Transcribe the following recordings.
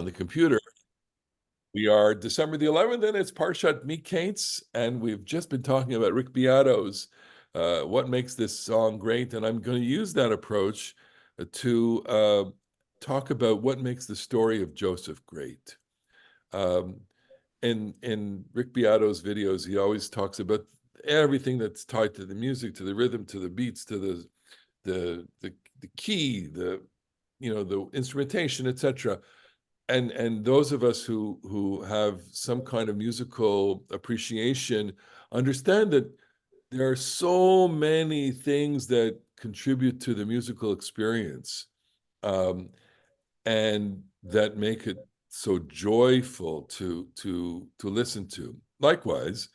on the computer. We are December the 11th, and it's Parashat Mikketz, and we've just been talking about Rick Beato's What Makes This Song Great, and I'm going to use that approach to talk about what makes the story of Joseph great. In Rick Beato's videos, he always talks about everything that's tied to the music, to the rhythm, to the beats, to the key, the instrumentation, etc. And those of us who have some kind of musical appreciation understand that there are so many things that contribute to the musical experience, and that make it so joyful to listen to. Likewise,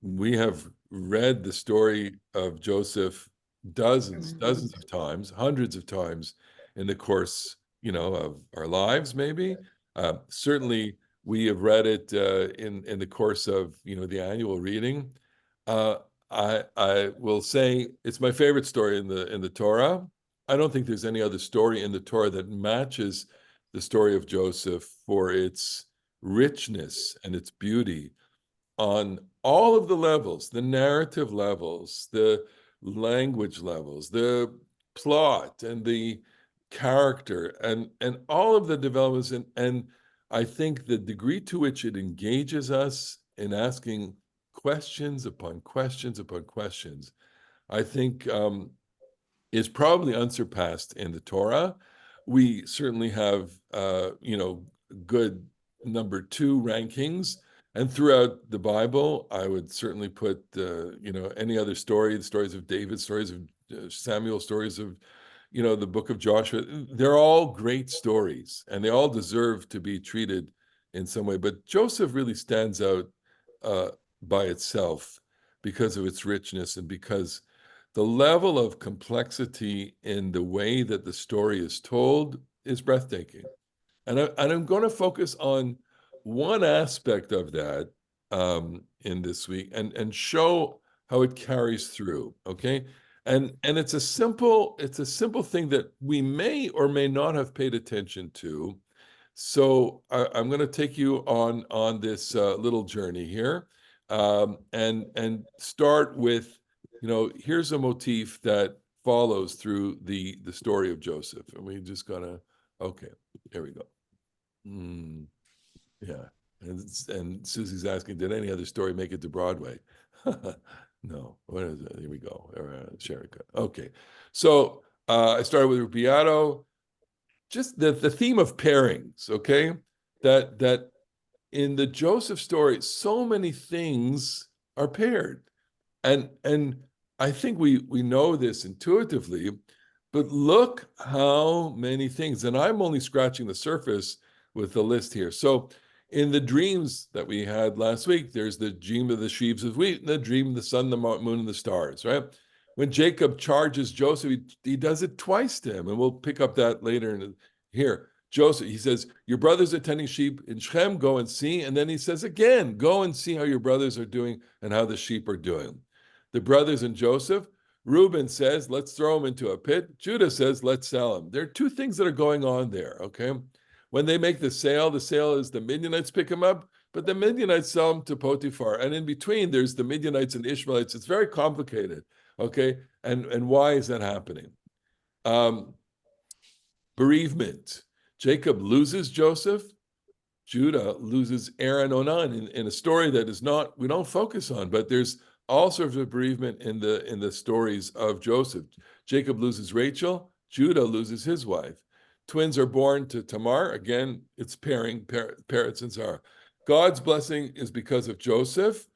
we have read the story of Joseph dozens of times, hundreds of times in the course, of our lives, maybe. Certainly, we have read it in the course of, the annual reading. I will say it's my favorite story in the Torah. I don't think there's any other story in the Torah that matches the story of Joseph for its richness and its beauty on all of the levels, the narrative levels, the language levels, the plot and the character, and all of the developments. And I think the degree to which it engages us in asking questions upon questions upon questions, I think is probably unsurpassed in the Torah. We certainly have, good number 2 rankings. And throughout the Bible, I would certainly put, any other story, the stories of David, stories of Samuel, stories of, the book of Joshua. They're all great stories, and they all deserve to be treated in some way. But Joseph really stands out by itself because of its richness and because the level of complexity in the way that the story is told is breathtaking. And I'm going to focus on one aspect of that in this week and show how it carries through. Okay. And it's a simple thing that we may or may not have paid attention to. So I'm going to take you on this little journey here, and start with, here's a motif that follows through the story of Joseph, and we just gotta, okay, here we go. Yeah, and Susie's asking, did any other story make it to Broadway? No. What is it? Here we go. Sherika. Okay, so I started with Beato. Just the theme of pairings. Okay, that in the Joseph story, so many things are paired, and I think we know this intuitively, but look how many things, and I'm only scratching the surface with the list here. So in the dreams that we had last week, there's the dream of the sheaves of wheat and the dream of the sun, the moon, and the stars, right? When Jacob charges Joseph, he does it twice to him, and we'll pick up that later here. Joseph, he says, your brothers are tending sheep in Shechem, go and see. And then he says again, go and see how your brothers are doing and how the sheep are doing. The brothers and Joseph, Reuben says, let's throw him into a pit. Judah says, let's sell him. There are two things that are going on there, okay? When they make the sale is the Midianites pick him up, but the Midianites sell him to Potiphar. And in between, there's the Midianites and Ishmaelites. It's very complicated, okay? And why is that happening? Bereavement. Jacob loses Joseph. Judah loses Aaron Onan in a story that is not, we don't focus on, but there's all sorts of bereavement in the stories of Joseph. Jacob loses Rachel. Judah loses his wife. Twins are born to Tamar. Again, it's pairing, Peretz and Zara. God's blessing is because of Joseph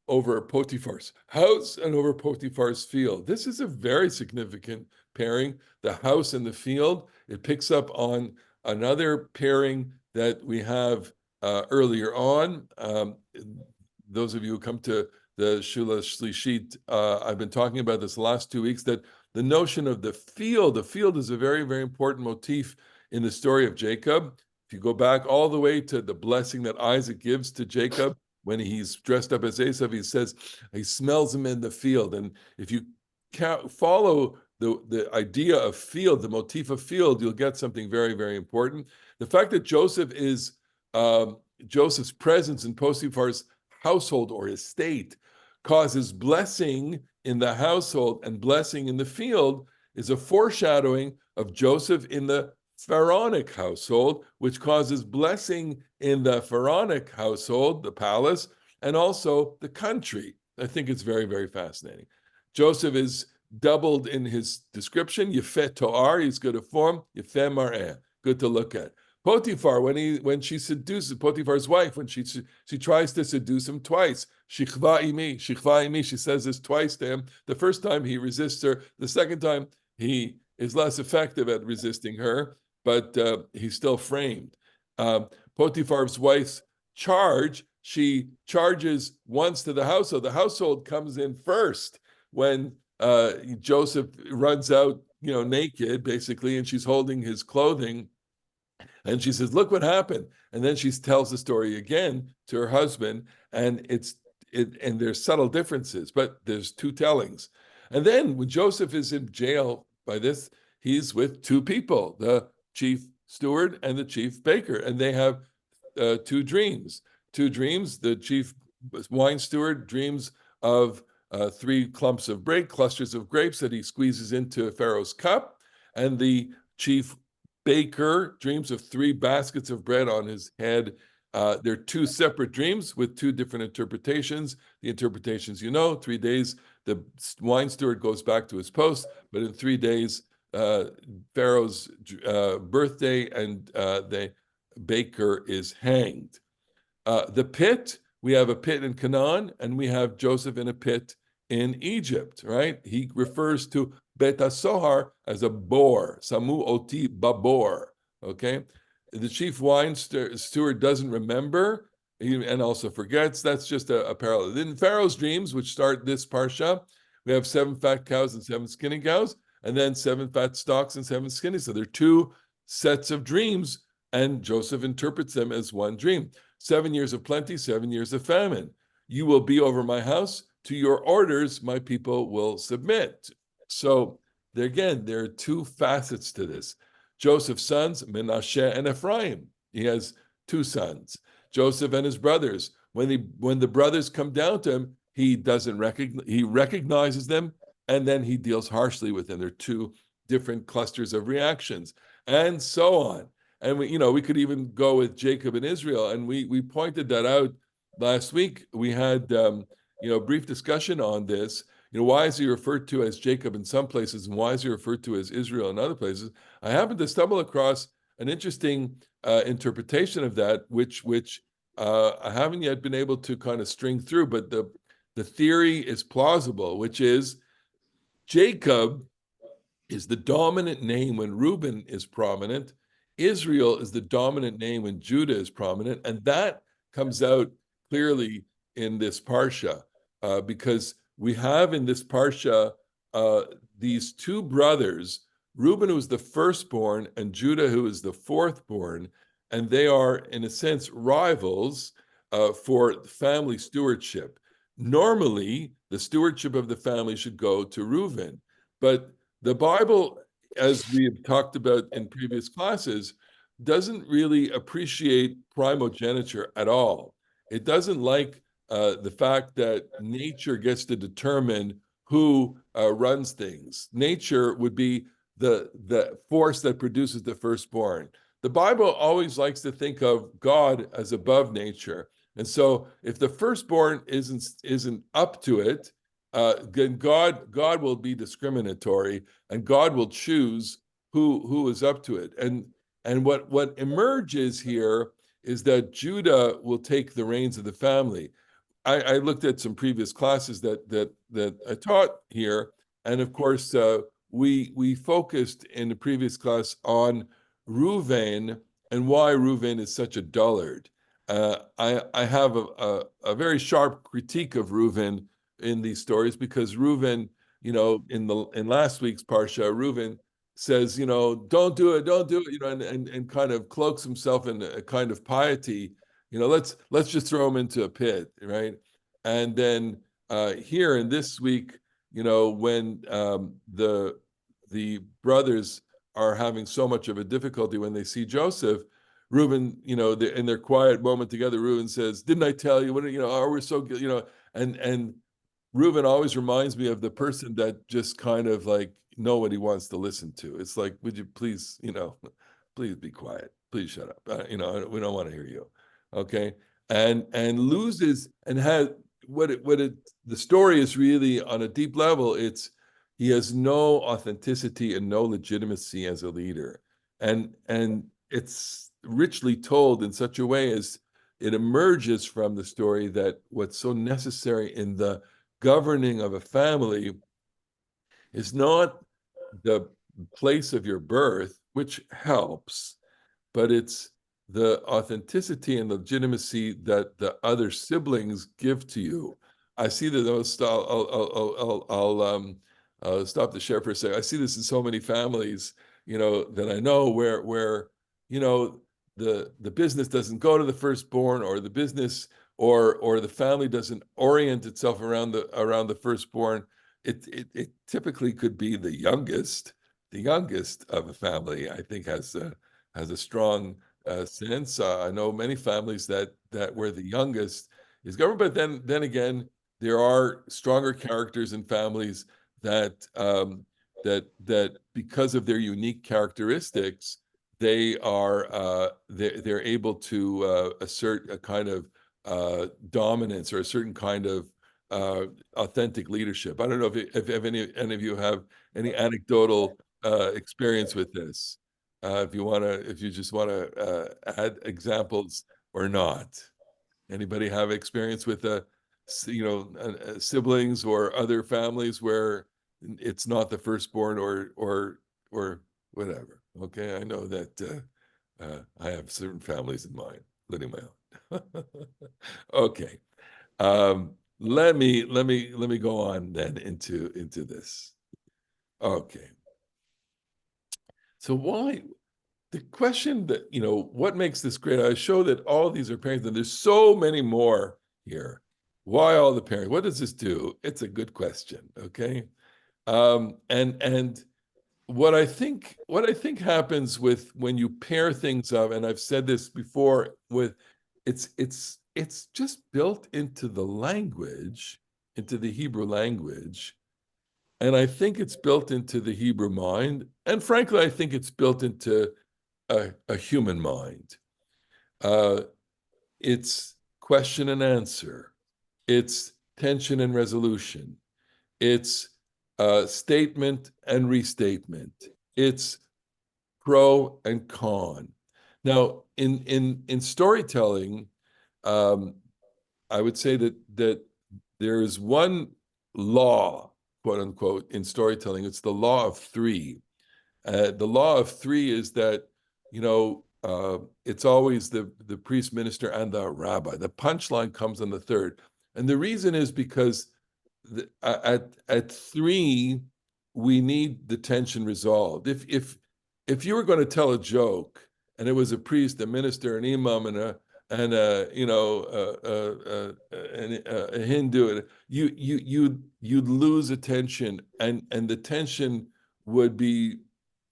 over Potiphar's house and over Potiphar's field. This is a very significant pairing, the house and the field. It picks up on another pairing that we have earlier on. Those of you who come to the Shula Shlishit, I've been talking about this the last 2 weeks, that the notion of the field is a very, very important motif in the story of Jacob. If you go back all the way to the blessing that Isaac gives to Jacob, when he's dressed up as Esav, he says he smells him in the field. And if you follow the idea of field, the motif of field, you'll get something very, very important. The fact that Joseph's presence in Potiphar's household or estate causes blessing in the household and blessing in the field is a foreshadowing of Joseph in the Pharaonic household, which causes blessing in the Pharaonic household, the palace, and also the country. I think it's very, very fascinating. Joseph is doubled in his description. Yefet To'ar, he's good of form. Yefet Mar'eh, good to look at. Potiphar, when she seduces Potiphar's wife, when she tries to seduce him twice. Shichva imi, she says this twice to him. The first time he resists her. The second time he is less effective at resisting her, but he's still framed. Potiphar's wife's charge, she charges once to the household. The household comes in first when Joseph runs out, naked, basically, and she's holding his clothing. And she says, look what happened. And then she tells the story again to her husband, and and there's subtle differences, but there's two tellings. And then when Joseph is in jail by this, he's with two people, the chief steward and the chief baker, and they have two dreams. The chief wine steward dreams of three clusters of grapes that he squeezes into Pharaoh's cup, and the chief baker dreams of three baskets of bread on his head. They're two separate dreams with two different interpretations. The interpretations, 3 days, the wine steward goes back to his post, but in 3 days, Pharaoh's birthday, and the baker is hanged. The pit, we have a pit in Canaan, and we have Joseph in a pit in Egypt, right? He refers to Bet HaSohar as a bore, Samu Oti Babor, okay? The chief wine steward doesn't remember and also forgets. That's just a parallel. In Pharaoh's dreams, which start this Parsha, we have 7 fat cows and 7 skinny cows, and then 7 fat stalks and 7 skinny. So there are 2 sets of dreams, and Joseph interprets them as one dream. 7 years of plenty, 7 years of famine. You will be over my house. To your orders, my people will submit. So there are 2 facets to this. Joseph's sons, Menashe and Ephraim. He has 2 sons. Joseph and his brothers. When the brothers come down to him, he recognizes them, and then he deals harshly with them. There are 2 different clusters of reactions, and so on. And we could even go with Jacob and Israel, and we pointed that out last week. We had brief discussion on this. Why is he referred to as Jacob in some places, and why is he referred to as Israel in other places? I happened to stumble across an interesting interpretation of that, which I haven't yet been able to kind of string through, but the theory is plausible, which is Jacob is the dominant name when Reuben is prominent. Israel is the dominant name when Judah is prominent, and that comes out clearly in this Parsha, because we have in this Parsha these 2 brothers, Reuben, who is the firstborn, and Judah, who is the fourthborn, and they are, in a sense, rivals for family stewardship. Normally, the stewardship of the family should go to Reuben, but the Bible, as we have talked about in previous classes, doesn't really appreciate primogeniture at all. It doesn't like the fact that nature gets to determine who runs things. Nature would be the force that produces the firstborn. The Bible always likes to think of God as above nature. And so if the firstborn isn't up to it, then God will be discriminatory, and God will choose who is up to it. And what emerges here is that Judah will take the reins of the family. I looked at some previous classes that I taught here, and of course we focused in the previous class on Reuven and why Reuven is such a dullard. I have a very sharp critique of Reuven in these stories, because Reuven, in last week's Parsha, Reuven says, don't do it, and kind of cloaks himself in a kind of piety. Let's just throw him into a pit, right? And then here in this week, when the the brothers are having so much of a difficulty when they see Joseph, Reuben, in their quiet moment together, Reuben says, "Didn't I tell you? What, oh, we're so good, and Reuben always reminds me of the person that just kind of like know what he wants to listen to. It's like, would you please, please be quiet. Please shut up. We don't want to hear you. Okay. And loses and has the story is really on a deep level. He has no authenticity and no legitimacy as a leader. And it's richly told in such a way as it emerges from the story that what's so necessary in the governing of a family is not the place of your birth, which helps, but it's the authenticity and legitimacy that the other siblings give to you. I see that. I'll stop the share for a second. I see this in so many families, that I know where you know the business doesn't go to the firstborn, or the business or the family doesn't orient itself around the firstborn. It typically could be the youngest of a family. I think has a strong sense. I know many families that where the youngest is governed, but then again, there are stronger characters in families that because of their unique characteristics, they're able to assert a kind of dominance or a certain kind of authentic leadership. I don't know if any of you have any anecdotal experience with this. If you just want to add examples or not. Anybody have experience with siblings or other families where it's not the firstborn or whatever? Okay, I know that I have certain families in mind, including my own. Okay, let me go on then into this. Okay, so why? The question that, what makes this great? I show that all these are parents, and there's so many more here. Why all the parents? What does this do? It's a good question. Okay. And what I think happens with when you pair things up, and I've said this before, with it's just built into the language, into the Hebrew language. And I think it's built into the Hebrew mind. And frankly, I think it's built into a human mind. It's question and answer. It's tension and resolution. It's statement and restatement. It's pro and con. Now, in storytelling, I would say that there is one law, quote unquote, in storytelling. It's the law of three. The law of three is that it's always the priest, minister, and the rabbi. The punchline comes on the third, and the reason is because at three we need the tension resolved. If you were going to tell a joke and it was a priest, a minister, an imam, and a Hindu, you'd lose attention, and the tension would be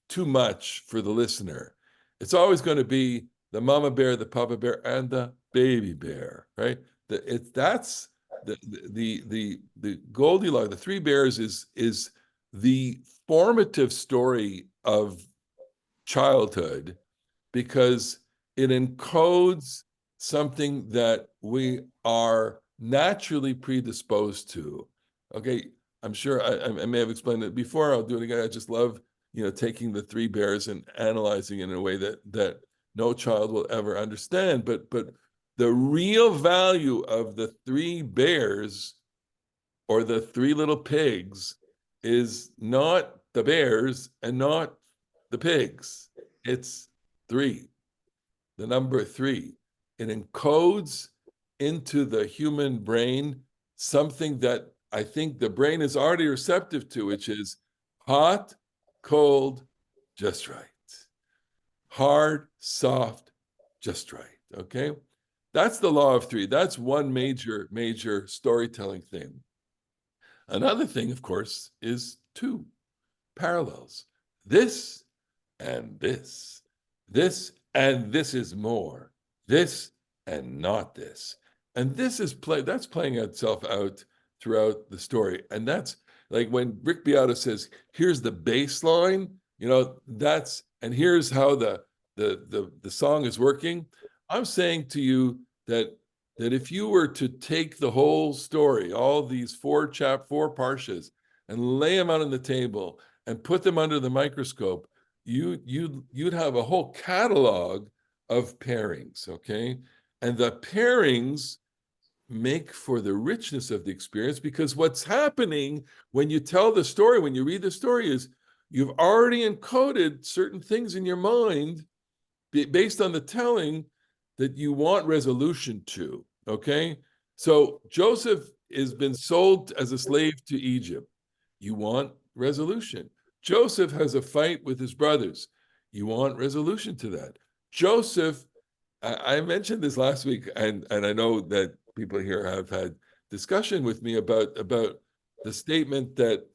too much for the listener. It's always going to be the mama bear, the papa bear, and the baby bear, right? That's the Goldilocks. The Three Bears is the formative story of childhood, because it encodes something that we are naturally predisposed to. Okay, I'm sure I may have explained it before. I'll do it again. I just love taking the Three Bears and analyzing it in a way that no child will ever understand. But the real value of the Three Bears, or the Three Little Pigs, is not the bears and not the pigs. It's three, the number three. It encodes into the human brain something that I think the brain is already receptive to, which is hot, cold, just right. Hard, soft, just right. Okay? That's the law of three. That's one major storytelling thing. Another thing, of course, is two parallels. this and this, this and this is more, this and not this. And this is that's playing itself out throughout the story. And that's like when Rick Beato says, here's the baseline, and here's how the song is working. I'm saying to you that if you were to take the whole story, all these four parshas, and lay them out on the table and put them under the microscope, you'd have a whole catalog of pairings, okay? And the pairings make for the richness of the experience, because what's happening when you tell the story, when you read the story, is you've already encoded certain things in your mind based on the telling that you want resolution to, okay? So Joseph has been sold as a slave to Egypt. You want resolution. Joseph has a fight with his brothers. You want resolution to that. Joseph, I mentioned this last week, and I know that people here have had discussion with me about the statement that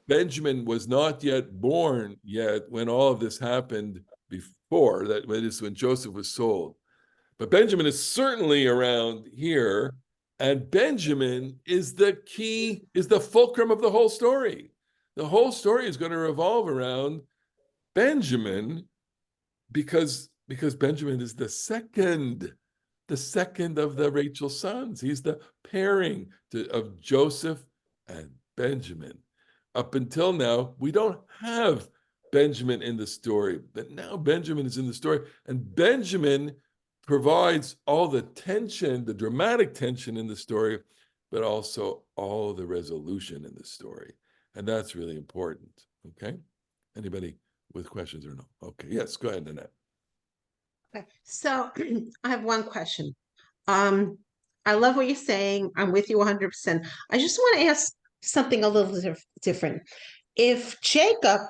Benjamin was not yet born yet when all of this happened before, that is when Joseph was sold. But Benjamin is certainly around here, and Benjamin is the key, is the fulcrum of the whole story. The whole story is going to revolve around Benjamin, because Benjamin is the second of the Rachel sons. He's the pairing of Joseph and Benjamin. Up until now, we don't have Benjamin in the story, but now Benjamin is in the story, and Benjamin provides all the tension, the dramatic tension in the story, but also all the resolution in the story. And that's really important, okay? Anybody with questions or no? Okay, yes, go ahead, Nanette. Okay, so I have one question. I love what you're saying. I'm with you 100%. I just want to ask something a little different. If Jacob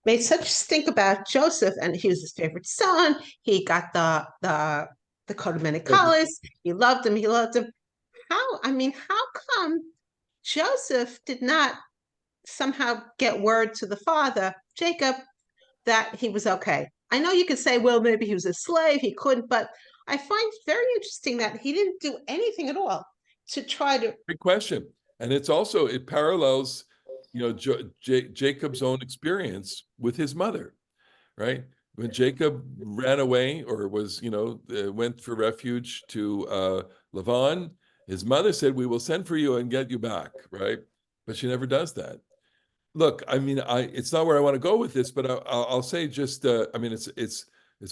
made such a stink about Joseph and he was his favorite son, he got the coat of many colors, he loved him, how come Joseph did not somehow get word to the father, Jacob, that he was okay? I know you could say, well, maybe he was a slave, he couldn't, but I find it very interesting that he didn't do anything at all to try to. Great question. And it parallels, Jacob's own experience with his mother, right? When Jacob ran away or went for refuge to Lavan, his mother said, we will send for you and get you back, right? But she never does that. Look, I mean, it's not where I want to go with this, but I'll say just, it's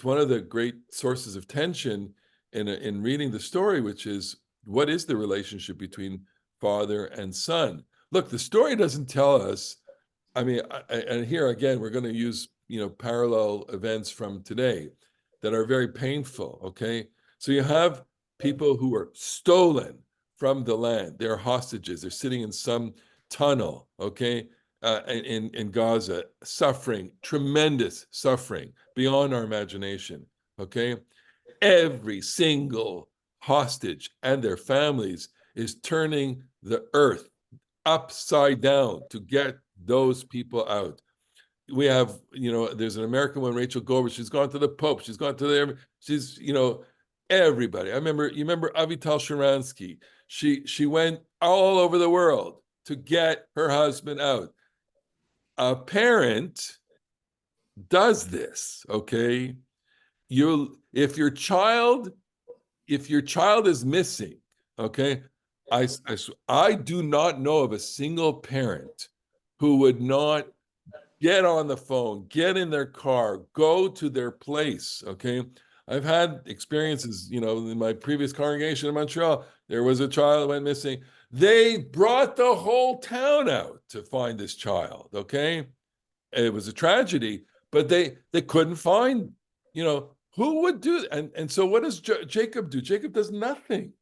one of the great sources of tension in reading the story, which is, what is the relationship between father and son? Look, the story doesn't tell us. I mean, and here again, we're going to use parallel events from today that are very painful. Okay, so you have people who are stolen from the land. They're hostages. They're sitting in some tunnel. Okay, in Gaza, suffering, tremendous suffering beyond our imagination. Okay, every single hostage and their families is turning the earth upside down to get those people out. We have, there's an American one, Rachel Goldberg. She's gone to the Pope. She's gone to she's, everybody. You remember Avital Sharansky. She went all over the world to get her husband out. A parent does this, okay? If your child is missing, okay, I do not know of a single parent who would not get on the phone, get in their car, go to their place, okay? I've had experiences, in my previous congregation in Montreal, there was a child that went missing. They brought the whole town out to find this child, okay? It was a tragedy, but they couldn't find, who would do that? And so what does Jacob do? Jacob does nothing,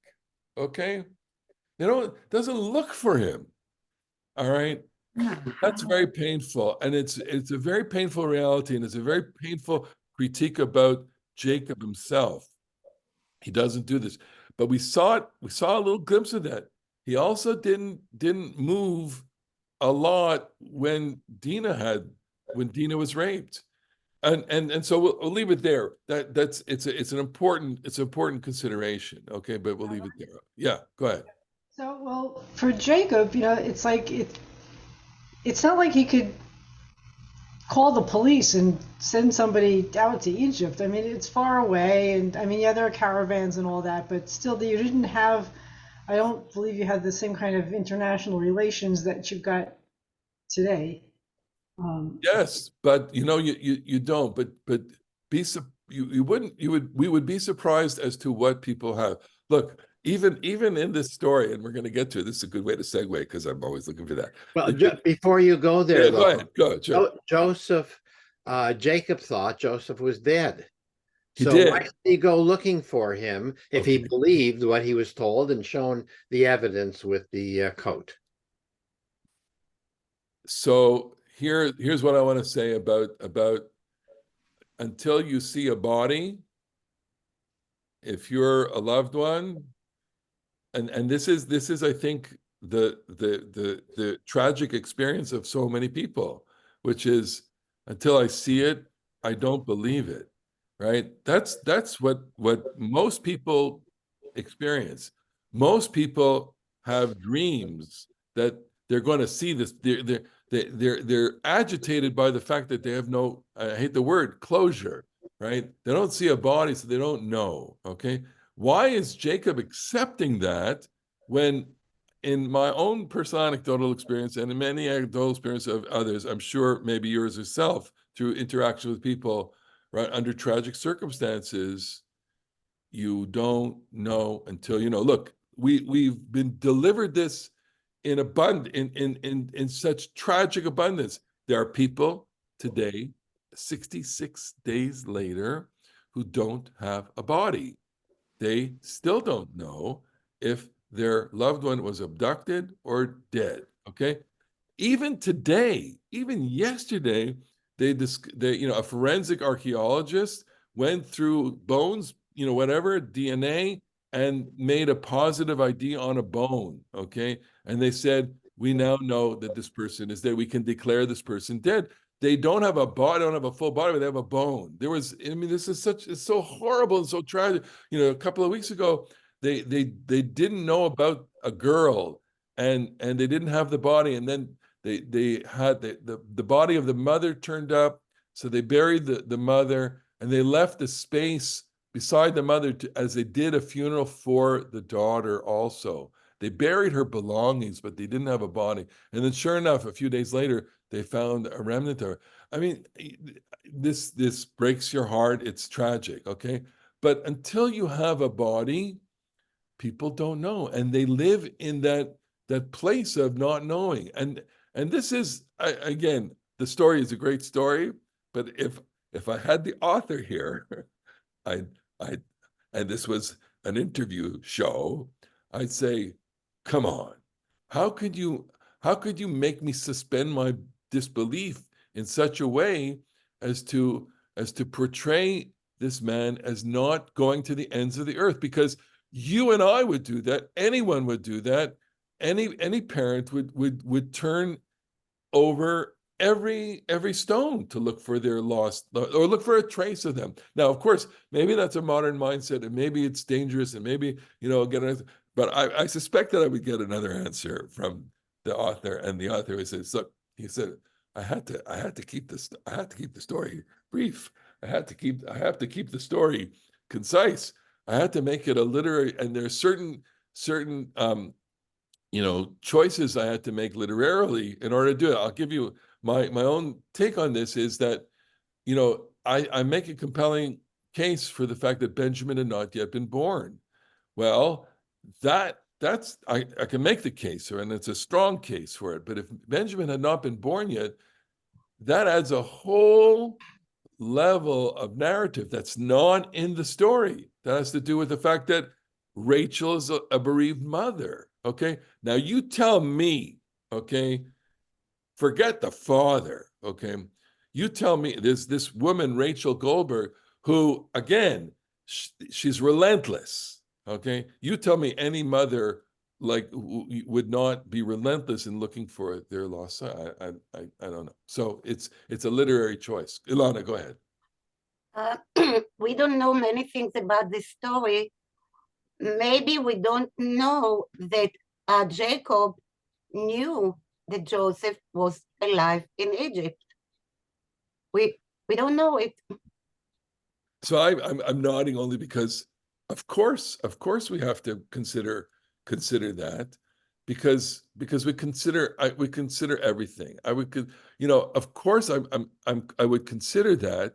okay? Doesn't look for him, all right? That's very painful, and it's a very painful reality, and it's a very painful critique about Jacob himself. He doesn't do this, but we saw a little glimpse of that. He also didn't move a lot when Dinah had when Dina was raped. And so we'll leave it there. It's an important consideration. Okay, but we'll leave it there. Yeah, go ahead. So, well, for Jacob, it's like it's not like he could call the police and send somebody out to Egypt. I mean, it's far away, and I mean, yeah, there are caravans and all that, but still, you didn't have. I don't believe you had the same kind of international relations that you've got today. Yes, but you don't. But we would be surprised as to what people have. Look, even in this story, and we're going to get to it. This is a good way to segue because I'm always looking for that. Well, before you go there, Yeah, though, go ahead. Go ahead, sure. Joseph, Jacob thought Joseph was dead. He So did. why did he go looking for him if he Okay. believed what he was told and shown the evidence with the coat? So here's what I want to say about until you see a body, if you're a loved one, and this is I think the tragic experience of so many people, which is until I see it, I don't believe it. Right? That's what most people experience. Most people have dreams that they're going to see this. They're agitated by the fact that they have no, I hate the word, closure, right? They don't see a body, so they don't know. Okay. Why is Jacob accepting that when in my own personal anecdotal experience and in many anecdotal experience of others, I'm sure maybe yours yourself through interaction with people, right, under tragic circumstances, you don't know until you know. Look, we've been delivered this in in such tragic abundance. There are people today, 66 days later, who don't have a body. They still don't know if their loved one was abducted or dead. Okay. Even today, even yesterday, a forensic archaeologist went through bones, whatever, DNA, and made a positive ID on a bone. Okay. And they said, we now know that this person is dead. We can declare this person dead. They don't have a body, don't have a full body, but they have a bone. It's so horrible and so tragic. A couple of weeks ago, they didn't know about a girl and they didn't have the body. And then they had the body of the mother turned up. So they buried the mother and they left the space beside the mother as they did a funeral for the daughter also. They buried her belongings, but they didn't have a body. And then sure enough, a few days later, they found a remnant of her. I mean, this breaks your heart. It's tragic, okay? But until you have a body, people don't know. And they live in that place of not knowing. And this is, again, the story is a great story, but if I had the author here, I and this was an interview show, I'd say, come on, how could you make me suspend my disbelief in such a way as to portray this man as not going to the ends of the earth? Because you and I would do that, anyone would do that, any parent would turn over every stone to look for their lost or look for a trace of them. Now, of course, maybe that's a modern mindset, and maybe it's dangerous, and maybe but I suspect that I would get another answer from the author, and the author says, "Look," he said, I had to keep the story brief. I have to keep the story concise. I had to make it a literary, and there's certain choices I had to make literarily in order to do it. I'll give you my own take on this is that, I make a compelling case for the fact that Benjamin had not yet been born. Well, that's I can make the case, and it's a strong case for it. But if Benjamin had not been born yet, that adds a whole level of narrative that's not in the story. That has to do with the fact that Rachel is a bereaved mother. Okay. Now you tell me, okay, forget the father. Okay. You tell me there's this woman, Rachel Goldberg, who, again, she's relentless. Okay. You tell me any mother would not be relentless in looking for their lost son. I don't know. So it's a literary choice. Ilana, go ahead. We don't know many things about this story. Maybe we don't know that Jacob knew that Joseph was alive in Egypt. We don't know it. So I'm nodding only because, of course, we have to consider that, because we consider everything. I would, of course I would consider that,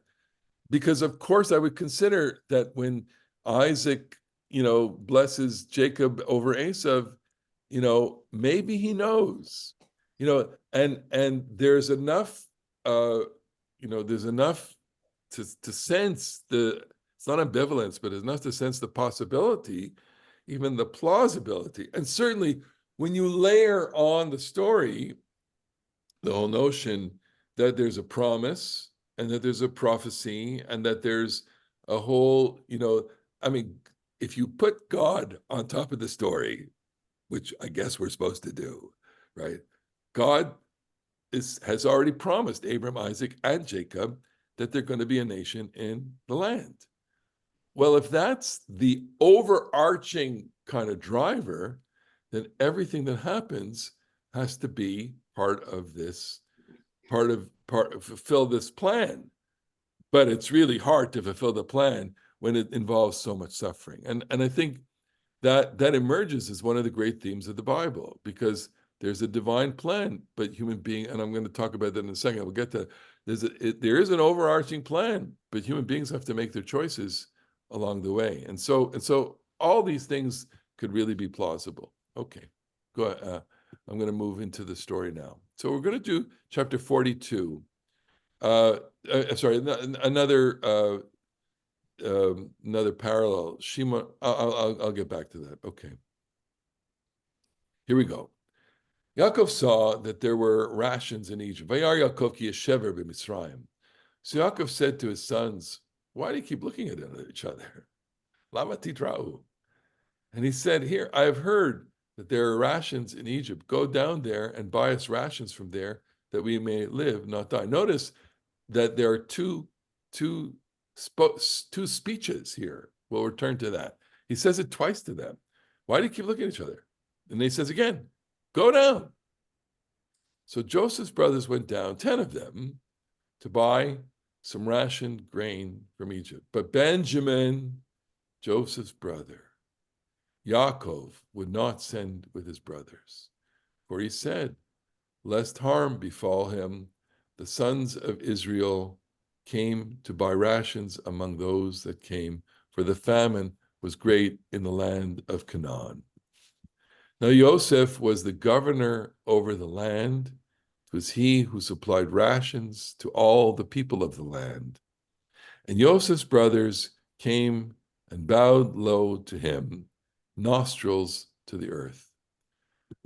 because of course I would consider that when Isaac, blesses Jacob over Esau, maybe he knows, and there's enough, there's enough to sense it's not ambivalence, but it's enough to sense the possibility, even the plausibility. And certainly when you layer on the story, the whole notion that there's a promise and that there's a prophecy and that there's a whole, I mean, if you put God on top of the story, which I guess we're supposed to do, right? God has already promised Abraham, Isaac, and Jacob that they're going to be a nation in the land. Well, if that's the overarching kind of driver, then everything that happens has to be part of this, fulfill this plan. But it's really hard to fulfill the plan when it involves so much suffering. And I think that emerges as one of the great themes of the Bible, because there's a divine plan, but human being, and I'm going to talk about that in a second, we'll get to, there is an overarching plan, but human beings have to make their choices along the way. And so all these things could really be plausible. Okay, go ahead. I'm going to move into the story now. So we're going to do chapter 42. Sorry, another parallel. Shema, I'll get back to that. Okay. Here we go. Yaakov saw that there were rations in Egypt. Vayar Yaakov ki yeshever b'Mitzrayim. So Yaakov said to his sons, "Why do you keep looking at each other? Lama titra'u?" And he said, "Here, I have heard that there are rations in Egypt. Go down there and buy us rations from there, that we may live, not die." Notice that there are two speeches here. We'll return to that. He says it twice to them. Why do you keep looking at each other? And he says again, go down. So Joseph's brothers went down, 10 of them, to buy some rationed grain from Egypt. But Benjamin, Joseph's brother, Yaakov, would not send with his brothers. For he said, lest harm befall him, the sons of Israel came to buy rations among those that came, for the famine was great in the land of Canaan. Now Yosef was the governor over the land. It was he who supplied rations to all the people of the land. And Yosef's brothers came and bowed low to him, nostrils to the earth.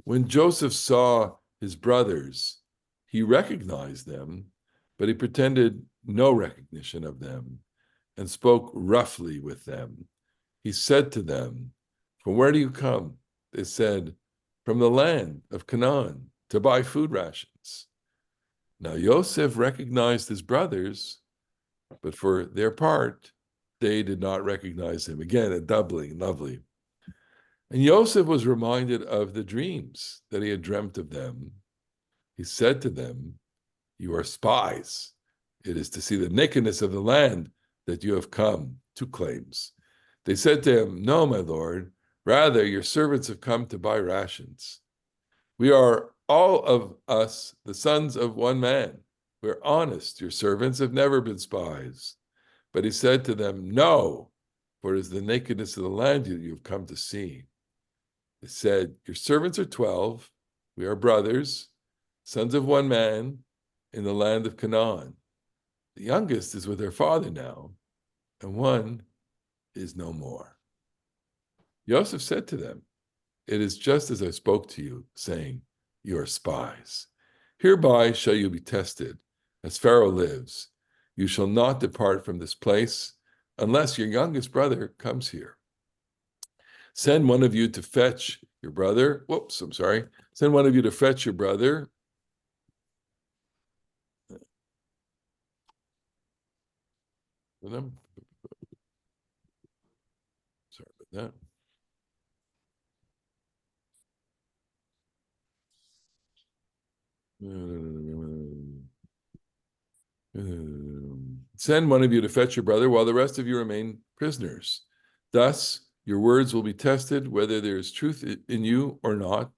When Joseph saw his brothers, he recognized them, but he pretended no recognition of them and spoke roughly with them. He said to them, "From where do you come?" They said, "From the land of Canaan, to buy food rations." Now Yosef recognized his brothers, but for their part, they did not recognize him. Again, a doubling, lovely. And Yosef was reminded of the dreams that he had dreamt of them. He said to them, "You are spies. It is to see the nakedness of the land that you have come." Two claims. They said to him, "No, my lord. Rather, your servants have come to buy rations. We are all of us the sons of one man. We're honest. Your servants have never been spies." But he said to them, "No, for it is the nakedness of the land you have come to see." They said, "Your servants are 12. We are brothers, sons of one man in the land of Canaan. The youngest is with her father now, and one is no more." Joseph said to them, "It is just as I spoke to you, saying, you are spies. Hereby shall you be tested. As Pharaoh lives, you shall not depart from this place unless your youngest brother comes here. Send one of you to fetch your brother. Whoops, I'm sorry. Send one of you to fetch your brother. For them. Sorry about that. Send one of you to fetch your brother while the rest of you remain prisoners. Thus, your words will be tested whether there is truth in you or not.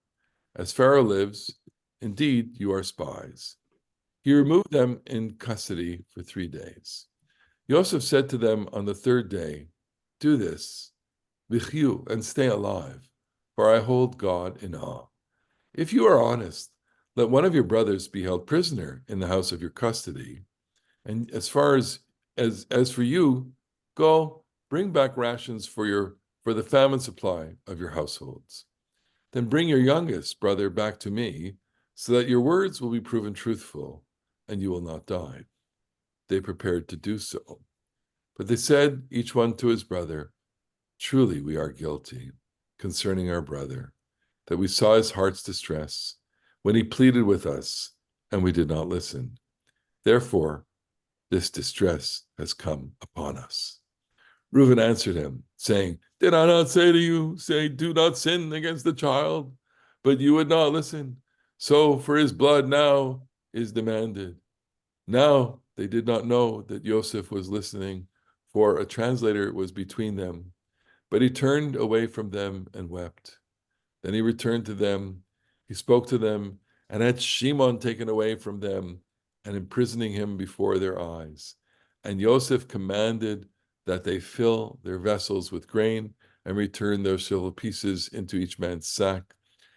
As Pharaoh lives, indeed, you are spies. He removed them in custody for 3 days. Joseph said to them on the 3rd day, do this, vichyu, and stay alive, for I hold God in awe. If you are honest, let one of your brothers be held prisoner in the house of your custody. And as far as for you, go bring back rations for the famine supply of your households. Then bring your youngest brother back to me, so that your words will be proven truthful, and you will not die. They prepared to do so. But they said, each one to his brother, truly we are guilty concerning our brother, that we saw his heart's distress when he pleaded with us, and we did not listen. Therefore, this distress has come upon us. Reuben answered him, saying, did I not say to you, do not sin against the child? But you would not listen. So for his blood now is demanded. Now they did not know that Joseph was listening, for a translator was between them. But he turned away from them and wept. Then he returned to them. He spoke to them and had Shimon taken away from them and imprisoning him before their eyes. And Joseph commanded that they fill their vessels with grain and return those silver pieces into each man's sack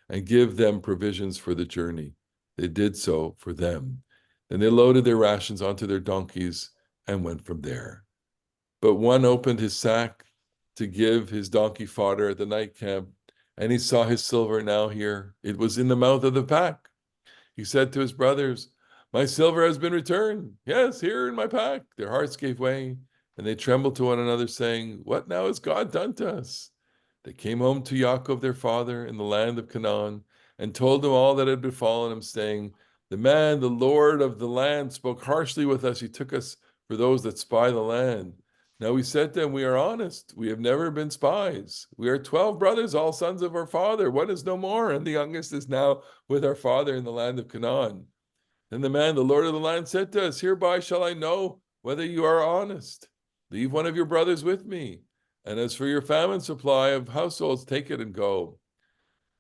and give them provisions for the journey. They did so for them. Then they loaded their rations onto their donkeys and went from there. But one opened his sack to give his donkey fodder at the night camp, and he saw his silver now here. It was in the mouth of the pack. He said to his brothers, my silver has been returned. Yes, here in my pack. Their hearts gave way, and they trembled to one another, saying, what now has God done to us? They came home to Yaakov, their father, in the land of Canaan, and told him all that had befallen him, saying, the man, the Lord of the land, spoke harshly with us. He took us for those that spy the land. Now we said to him, we are honest. We have never been spies. We are 12 brothers, all sons of our father. One is no more, and the youngest is now with our father in the land of Canaan. Then the man, the Lord of the land, said to us, hereby shall I know whether you are honest. Leave one of your brothers with me. And as for your famine supply of households, take it and go.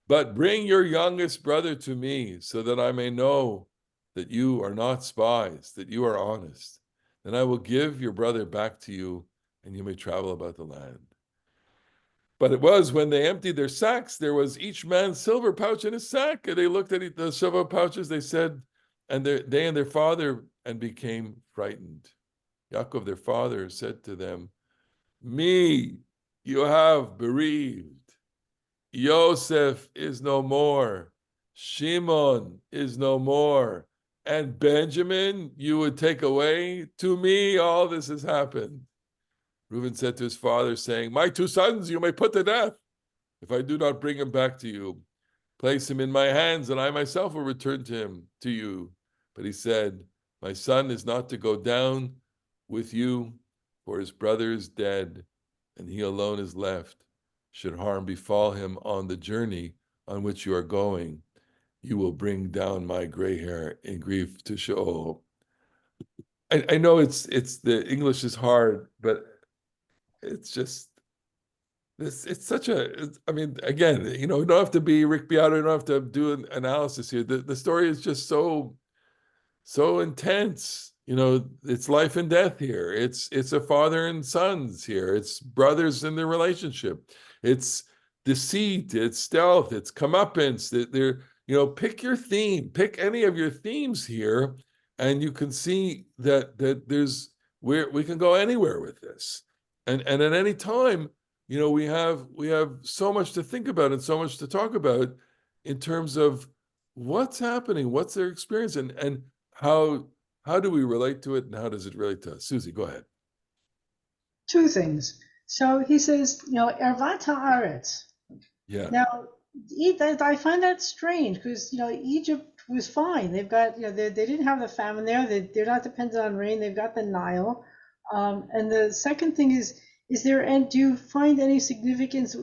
But bring your youngest brother to me, so that I may know that you are not spies, that you are honest. Then I will give your brother back to you, and you may travel about the land. But it was when they emptied their sacks, there was each man's silver pouch in his sack. And they looked at the silver pouches, they said, and they and their father, and became frightened. Yaakov, their father, said to them, me you have bereaved. Yosef is no more. Shimon is no more. And Benjamin you would take away. To me all this has happened. Reuben said to his father, saying, my 2 sons you may put to death, if I do not bring him back to you. Place him in my hands, and I myself will return him to you. But he said, my son is not to go down with you, for his brother is dead, and he alone is left. Should harm befall him on the journey on which you are going, you will bring down my gray hair in grief to Sheol. I know it's the English is hard, but it's just it's such a. I mean, again, you don't have to be Rick Beato, you don't have to do an analysis here. The story is just so intense. It's life and death here. It's a father and sons here. It's brothers in their relationship. It's deceit. It's stealth. It's comeuppance. Pick your theme. Pick any of your themes here, and you can see that there's where we can go anywhere with this. And at any time, we have so much to think about and so much to talk about in terms of what's happening, what's their experience, and how do we relate to it, and how does it relate to us? Susie, go ahead. 2 things. So he says, Ervat haaretz. Yeah. Now, I find that strange because Egypt was fine. They've got they didn't have the famine there. They're not dependent on rain. They've got the Nile. And the second thing is there, and do you find any significance?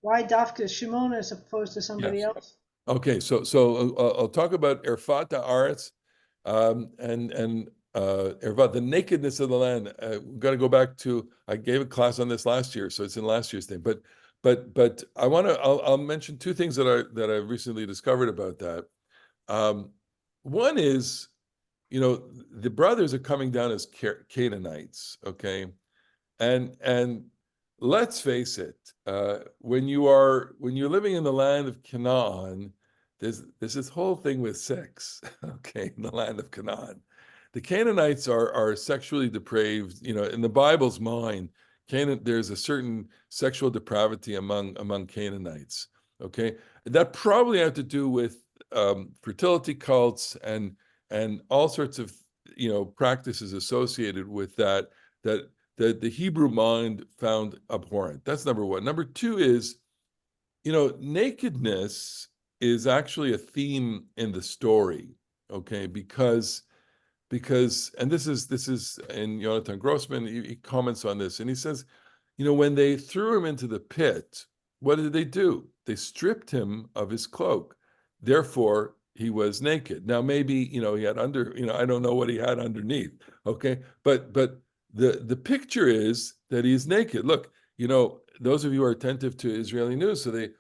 Why Dafka Shimon as opposed to somebody Yes. else? Okay, so I'll talk about Erfat Haaretz, and Ervat, the nakedness of the land. We've got to go back to, I gave a class on this last year, so it's in last year's thing. But I'll mention two things that I recently discovered about that. One is, the brothers are coming down as Canaanites, okay, and let's face it, when you're living in the land of Canaan, there's this whole thing with sex, okay, in the land of Canaan. The Canaanites are sexually depraved, in the Bible's mind. There's a certain sexual depravity among Canaanites, okay? That probably had to do with fertility cults and all sorts of practices associated with that the Hebrew mind found abhorrent. That's number one. Number two is, nakedness is actually a theme in the story, okay? Because and this is in Jonathan Grossman, he comments on this, and he says, when they threw him into the pit, what did they do? They stripped him of his cloak. Therefore, he was naked. Now, maybe, he had I don't know what he had underneath, okay? But the picture is that he's naked. Look, those of you who are attentive to Israeli news, so they,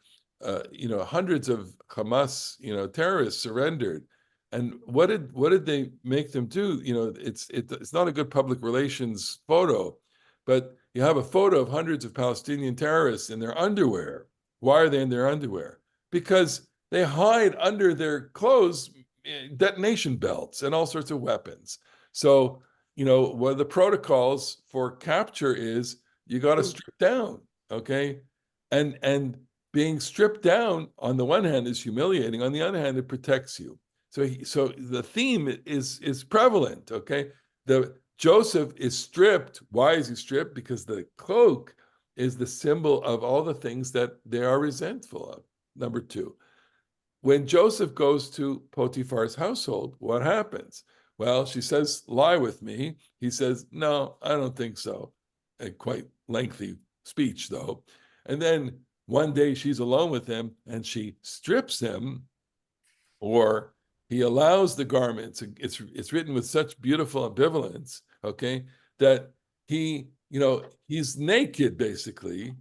hundreds of Hamas, terrorists surrendered. And what did they make them do? It's not a good public relations photo, but you have a photo of hundreds of Palestinian terrorists in their underwear. Why are they in their underwear? Because they hide under their clothes detonation belts and all sorts of weapons. So, one of the protocols for capture is you got to strip down, okay? And being stripped down on the one hand is humiliating. On the other hand, it protects you. So the theme is prevalent, okay? Joseph is stripped. Why is he stripped? Because the cloak is the symbol of all the things that they are resentful of. Number two, when Joseph goes to Potiphar's household, what happens? Well, she says, lie with me. He says, no, I don't think so. A quite lengthy speech, though. And then one day she's alone with him and she strips him, or he allows the garments. It's written with such beautiful ambivalence, okay, that he's naked basically,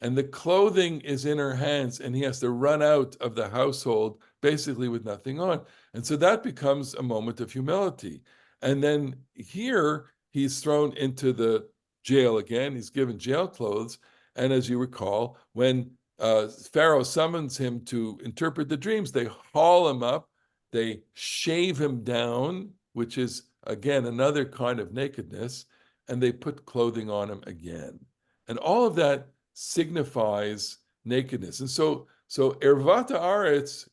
and the clothing is in her hands, and he has to run out of the household basically with nothing on. And so that becomes a moment of humility. And then here he's thrown into the jail again. He's given jail clothes. And as you recall, when Pharaoh summons him to interpret the dreams, they haul him up, they shave him down, which is, again, another kind of nakedness, and they put clothing on him again. And all of that signifies nakedness. And so Ervat Haaretz,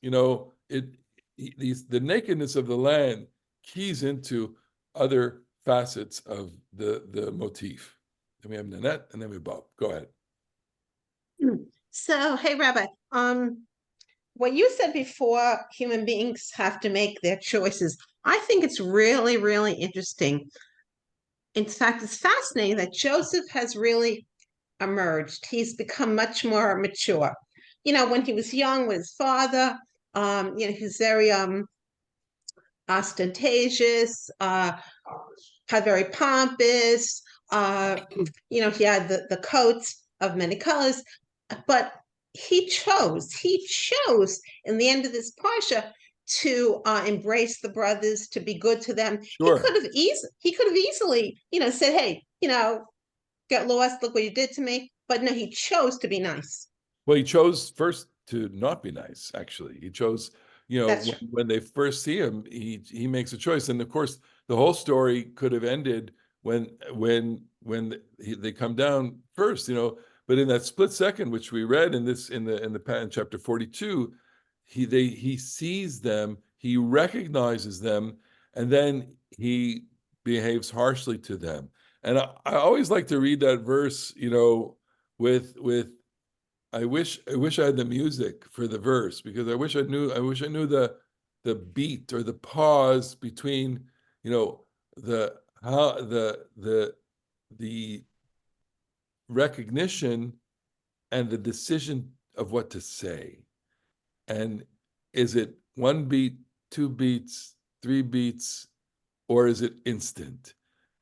the nakedness of the land keys into other facets of the motif. Then we have Nanette, and then we have Bob. Go ahead. So, hey, Rabbi, what you said before, human beings have to make their choices. I think it's really, really interesting. In fact, it's fascinating that Joseph has really emerged. He's become much more mature. When he was young with his father, he's very ostentatious, very pompous. He had the coats of many colors, but he chose in the end of this Parsha to embrace the brothers, to be good to them. Sure. He could have easily, said, hey, get lost, look what you did to me. But no, he chose to be nice. Well, he chose first to not be nice, actually. He chose, when they first see him, he makes a choice. And of course, the whole story could have ended when they come down first, but in that split second, which we read in chapter 42, he sees them, he recognizes them, and then he behaves harshly to them. And I always like to read that verse, with I wish I had the music for the verse, because I wish I knew the beat or the pause between, you know, the recognition and the decision of what to say. And is it one beat, two beats, three beats, or is it instant?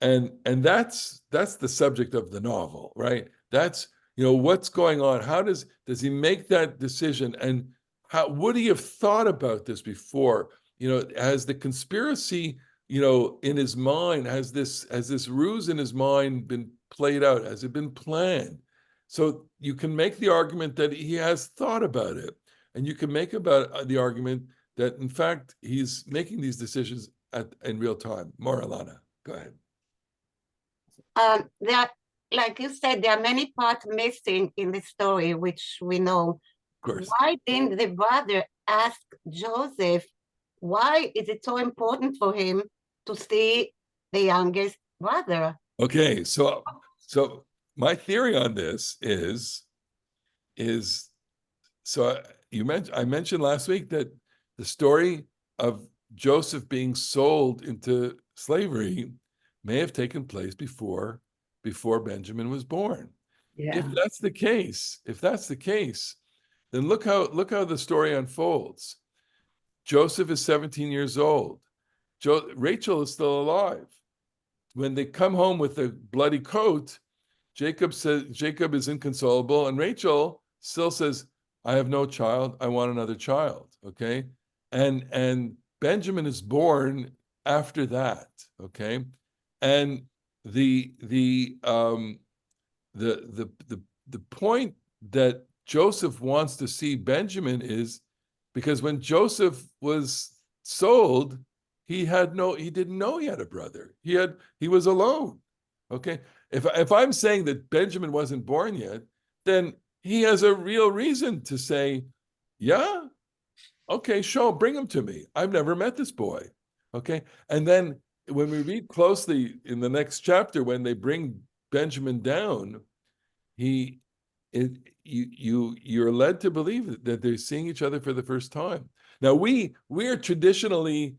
And that's the subject of the novel, right? That's, you know, what's going on. How does he make that decision? And how would he have thought about this before? You know, has the conspiracy, you know, in his mind, has this ruse in his mind been played out? Has it been planned? So you can make the argument that he has thought about it, and you can make about the argument that in fact he's making these decisions in real time. More, Alana, go ahead. There are, like you said, there are many parts missing in the story, which we know. Of course. Why didn't the brother ask Joseph, why is it so important for him to see the youngest brother? Okay, so my theory on this is so I mentioned last week that the story of Joseph being sold into slavery may have taken place before Benjamin was born. Yeah. If that's the case, then look how the story unfolds. Joseph is 17 years old. Rachel is still alive. When they come home with the bloody coat, Jacob is inconsolable, and Rachel still says, I have no child, I want another child. Okay. And Benjamin is born after that. Okay. And the point that Joseph wants to see Benjamin is because when Joseph was sold, he didn't know he had a brother. He was alone. Okay. If I'm saying that Benjamin wasn't born yet, then he has a real reason to say, yeah, okay, sure, bring him to me. I've never met this boy. Okay. And then when we read closely in the next chapter, when they bring Benjamin down, you're led to believe that they're seeing each other for the first time. Now we are traditionally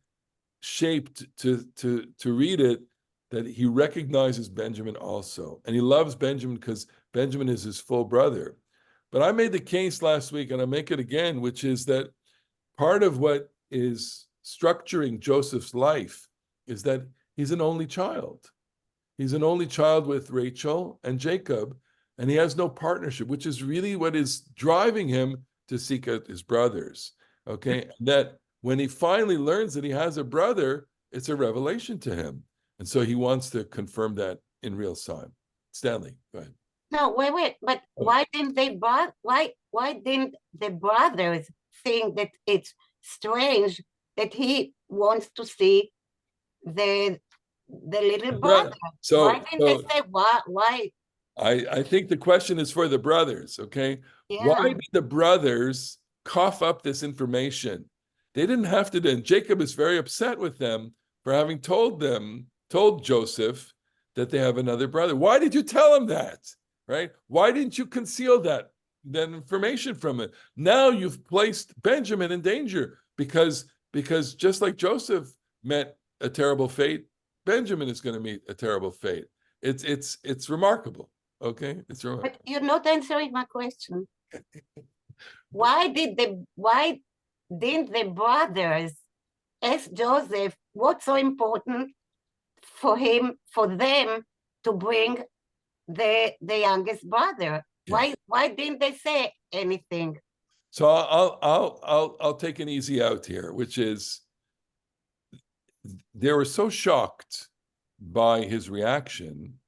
shaped to read it that he recognizes Benjamin also, and he loves Benjamin because Benjamin is his full brother. But I made the case last week, and I make it again, which is that part of what is structuring Joseph's life is that he's an only child. He's an only child with Rachel and Jacob, and he has no partnership, which is really what is driving him to seek out his brothers. Okay, that when he finally learns that he has a brother, it's a revelation to him. And so he wants to confirm that in real time. Stanley, go ahead. No, wait, but why didn't why didn't the brothers think that it's strange that he wants to see the little brother? So why didn't they say why? I think the question is for the brothers, okay? Yeah. Why did the brothers cough up this information? They didn't have to do it. Jacob is very upset with them for having told Joseph that they have another brother. Why did you tell him that? Right? Why didn't you conceal that information from him? Now you've placed Benjamin in danger because just like Joseph met a terrible fate, Benjamin is going to meet a terrible fate. It's remarkable. Okay, it's remarkable. But you're not answering my question. Why didn't the brothers ask Joseph what's so important for them to bring the youngest brother? Yeah. Why didn't they say anything? So I'll take an easy out here, which is they were so shocked by his reaction,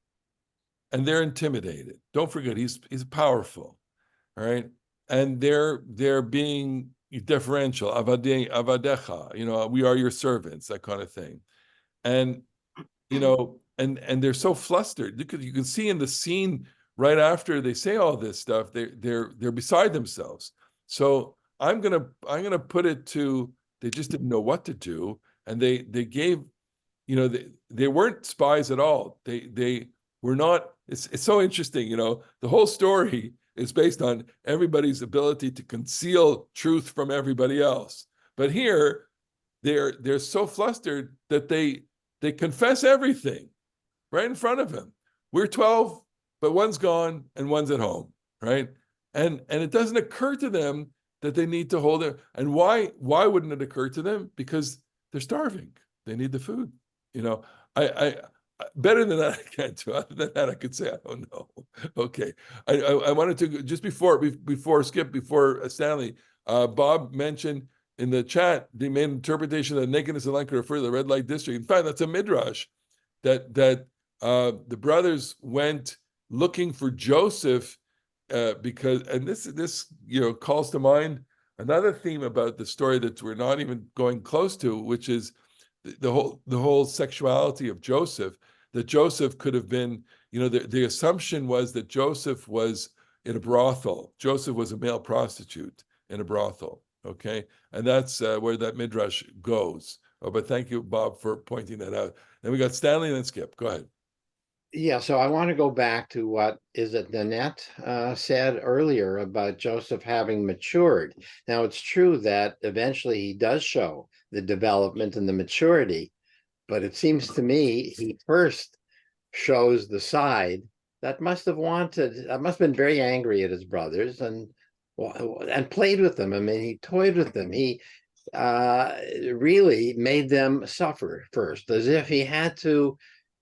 and they're intimidated. Don't forget, he's powerful, all right? And they're being deferential, avadecha, you know, we are your servants, that kind of thing. And you know, and they're so flustered. You can see in the scene right after they say all this stuff, they're beside themselves. So I'm gonna put it to they just didn't know what to do, and they gave, you know, they weren't spies at all. They were not. It's so interesting, you know, the whole story is based on everybody's ability to conceal truth from everybody else. But here, they're so flustered that they confess everything right in front of him. We're 12, but one's gone and one's at home, right? And it doesn't occur to them that they need to hold it. And why wouldn't it occur to them? Because they're starving. They need the food. You know, I better than that I can't do. Other than that, I could say I don't know. Okay, I wanted to just before Stanley, Bob mentioned in the chat the main interpretation that nakedness and light could refer to the red light district. In fact, that's a midrash that the brothers went looking for Joseph because, and this calls to mind another theme about the story that we're not even going close to, which is the whole sexuality of Joseph. That Joseph could have been, the assumption was that Joseph was in a brothel. Joseph was a male prostitute in a brothel. Okay, and that's where that midrash goes. Oh, but thank you, Bob, for pointing that out. Then we got Stanley and then Skip. Go ahead. Yeah, so I want to go back to what Nanette said earlier about Joseph having matured. Now, it's true that eventually he does show the development and the maturity, but it seems to me he first shows the side that must have been very angry at his brothers and played with them. I mean, he toyed with them. He really made them suffer first, as if he had to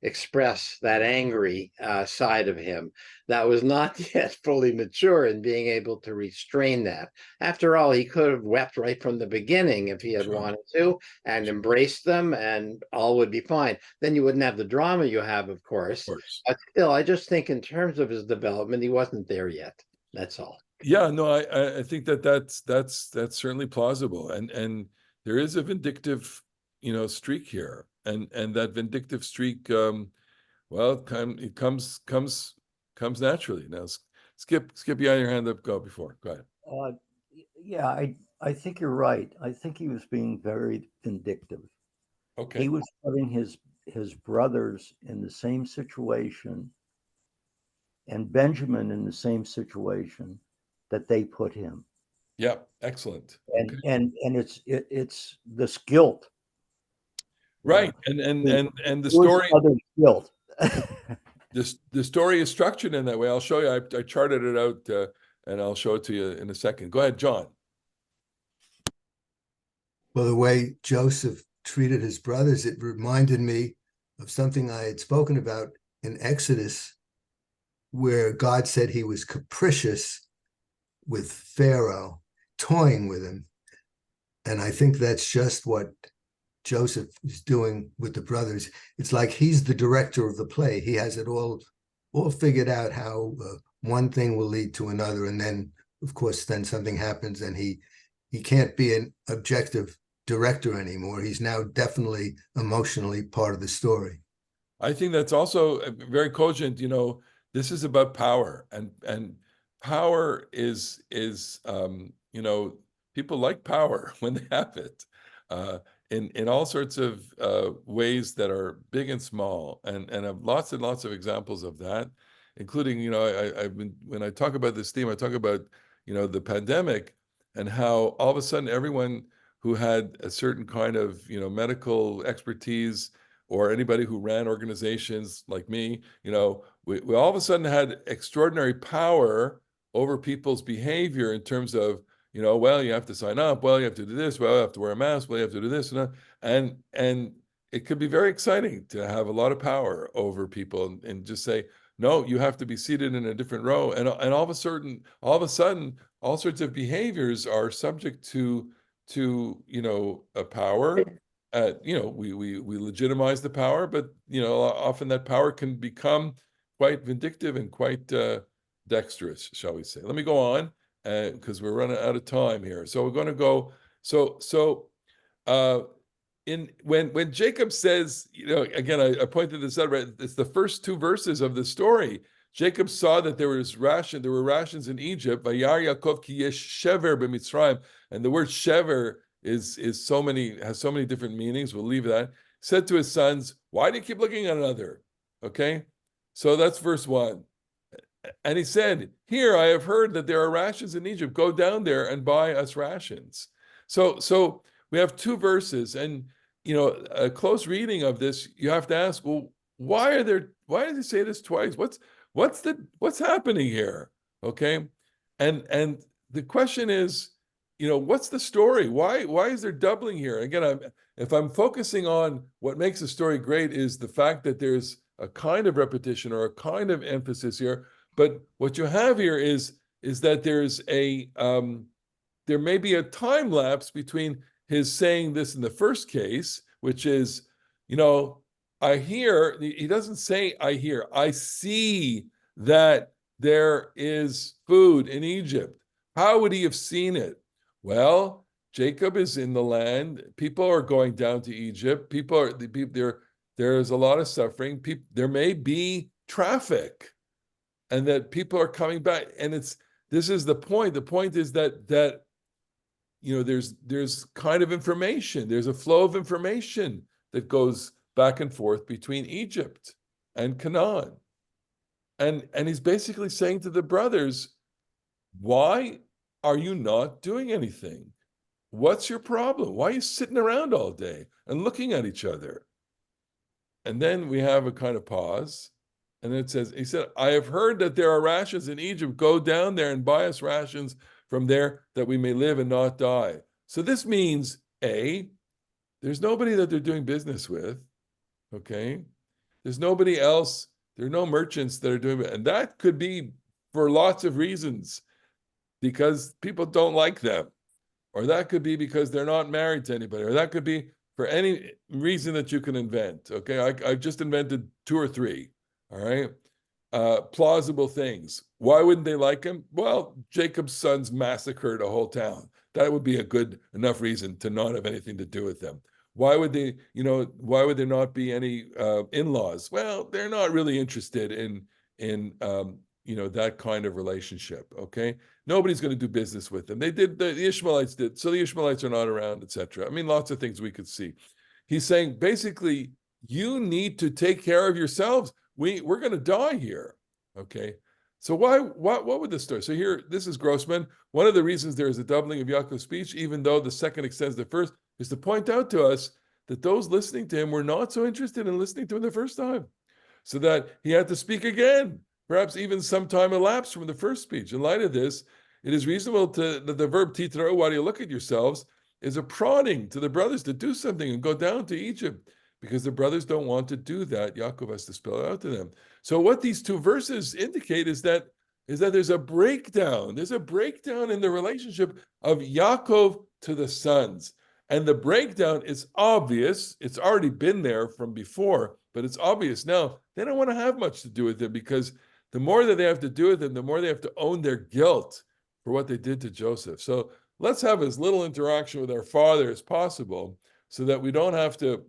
express that angry side of him that was not yet fully mature and being able to restrain that. After all, he could have wept right from the beginning if he had wanted to and embraced them, and all would be fine. Then you wouldn't have the drama you have, of course. But still, I just think in terms of his development, he wasn't there yet. That's all. Yeah, no, I think that's certainly plausible, and there is a vindictive streak here, and that vindictive streak, it comes naturally. Now, Skip, you had your hand up. Go ahead. Yeah, I think you're right. I think he was being very vindictive. Okay. He was putting his brothers in the same situation, and Benjamin in the same situation that they put him. Yeah, excellent. And it's this guilt. Right. And the story guilt. the story is structured in that way. I'll show you. I charted it out and I'll show it to you in a second. Go ahead, John. Well, the way Joseph treated his brothers, it reminded me of something I had spoken about in Exodus, where God said he was capricious with Pharaoh, toying with him. And I think that's just what Joseph is doing with the brothers. It's like he's the director of the play. He has it all figured out how one thing will lead to another. And then, of course, then something happens and he can't be an objective director anymore. He's now definitely emotionally part of the story. I think that's also very cogent. This is about power, and power is people like power when they have it in all sorts of ways that are big and small, and have lots and lots of examples of that, including when I talk about this theme, I talk about the pandemic and how all of a sudden everyone who had a certain kind of medical expertise, or anybody who ran organizations like me, we all of a sudden had extraordinary power over people's behavior in terms of, well, you have to sign up, well, you have to do this, well, you have to wear a mask, well, you have to do this, and it could be very exciting to have a lot of power over people and just say, no, you have to be seated in a different row, and all of a sudden, all sorts of behaviors are subject to a power. We legitimize the power, but often that power can become quite vindictive and quite dexterous, shall we say. Let me go on because we're running out of time here. So we're going to go. When Jacob says, again, I pointed this out, right? It's the first two verses of the story. Jacob saw that there were rations in Egypt. Vayar Yaakov ki yesh shever b'Mitzrayim, and the word shever has so many different meanings. We'll leave that. Said to his sons, why do you keep looking at another? Okay, so that's verse 1. And he said, here, I have heard that there are rations in Egypt. Go down there and buy us rations. So we have two verses, and a close reading of this, you have to ask, well, why does he say this twice? What's happening here? Okay. And the question is, what's the story? Why is there doubling here? Again, if I'm focusing on what makes a story great is the fact that there's a kind of repetition or a kind of emphasis here. But what you have here is that there may be a time lapse between his saying this in the first case, which is, I hear, he doesn't say I hear, I see that there is food in Egypt. How would he have seen it? Well, Jacob is in the land. People are going down to Egypt. There's a lot of suffering. There may be traffic, and that people are coming back. And this is the point. The point is that there's kind of information. There's a flow of information that goes back and forth between Egypt and Canaan. And he's basically saying to the brothers, why are you not doing anything? What's your problem? Why are you sitting around all day and looking at each other? And then we have a kind of pause. And then he said, I have heard that there are rations in Egypt. Go down there and buy us rations from there that we may live and not die. So this means, A, there's nobody that they're doing business with. Okay. There's nobody else. There are no merchants that are doing it. And that could be for lots of reasons, because people don't like them. Or that could be because they're not married to anybody. Or that could be for any reason that you can invent. Okay. I've just invented 2 or 3. All right. Plausible things. Why wouldn't they like him? Well, Jacob's sons massacred a whole town. That would be a good enough reason to not have anything to do with them. Why would there not be any in-laws? Well, they're not really interested in that kind of relationship. Okay. Nobody's going to do business with them. The Ishmaelites did. So the Ishmaelites are not around, etc. I mean, lots of things we could see. He's saying, basically, you need to take care of yourselves. We're going to die here. Okay. So what would the story? So here, this is Grossman. One of the reasons there is a doubling of Yaakov's speech, even though the second extends the first, is to point out to us that those listening to him were not so interested in listening to him the first time. So that he had to speak again, perhaps even some time elapsed from the first speech. In light of this, it is reasonable that the verb titra'u, why do you look at yourselves, is a prodding to the brothers to do something and go down to Egypt, because the brothers don't want to do that. Yaakov has to spell it out to them. So what these 2 verses indicate is that there's a breakdown. There's a breakdown in the relationship of Yaakov to the sons. And the breakdown is obvious. It's already been there from before, but it's obvious now. They don't want to have much to do with it, because the more that they have to do with them, the more they have to own their guilt for what they did to Joseph. So let's have as little interaction with our father as possible, so that we don't have to